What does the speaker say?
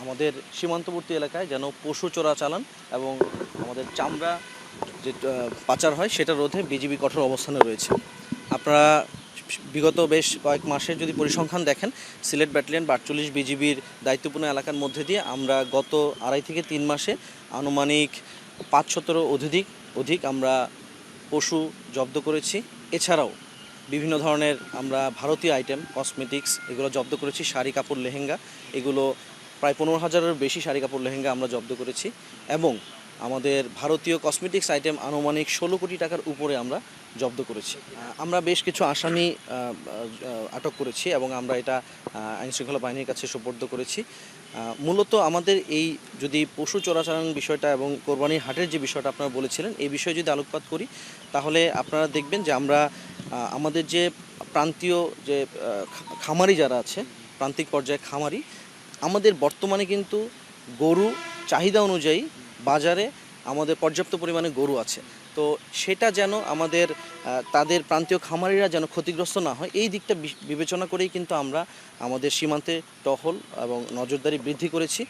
আমাদের সীমান্তবর্তী এলাকায় যেন পশু চোরাচালান এবং আমাদের চামড়া যে পাচার হয় সেটা রোধে বিজিবি কঠোর অবস্থানে রয়েছে। আপনারা বিগত বেশ কয়েক মাসের যদি পরিসংখ্যান দেখেন, সিলেট ব্যাটালিয়ন বা ৪৮ বিজিবির দায়িত্বপূর্ণ এলাকার মধ্যে দিয়ে আমরা গত ২.৫ থেকে ৩ মাসে আনুমানিক ৫০০-র অধিক আমরা পশু জব্দ করেছি। এছাড়াও বিভিন্ন ধরনের আমরা ভারতীয় আইটেম, কসমেটিক্স এগুলো জব্দ করেছি। শাড়ি, কাপড়, লেহেঙ্গা এগুলো প্রায় ১৫,০০০-এর বেশি শাড়ি, কাপড়, লেহেঙ্গা আমরা জব্দ করেছি এবং আমাদের ভারতীয় কসমেটিক্স আইটেম আনুমানিক ১৬ কোটি টাকার উপরে আমরা জব্দ করেছি। আমরা বেশ কিছু আসামি আটক করেছি এবং আমরা এটা আইনশৃঙ্খলা বাহিনীর কাছে সোপর্দ করেছি। মূলত আমাদের এই যদি পশু চোরাচালান বিষয়টা এবং কোরবানির হাটের যে বিষয়টা আপনারা বলেছিলেন, এই বিষয়ে যদি আলোকপাত করি তাহলে আপনারা দেখবেন যে আমরা আমাদের যে প্রান্তীয় যে খামারি যারা আছে, প্রান্তিক পর্যায়ে খামারি, আমাদের বর্তমানে কিন্তু গরু চাহিদা অনুযায়ী বাজারে আমাদের পর্যাপ্ত পরিমাণে গরু আছে। তো সেটা যেন আমাদের তাদের প্রান্তীয় খামারিরা যেন ক্ষতিগ্রস্ত না হয়, এই দিকটা বিবেচনা করেই কিন্তু আমরা আমাদের সীমান্তে টহল এবং নজরদারি বৃদ্ধি করেছি।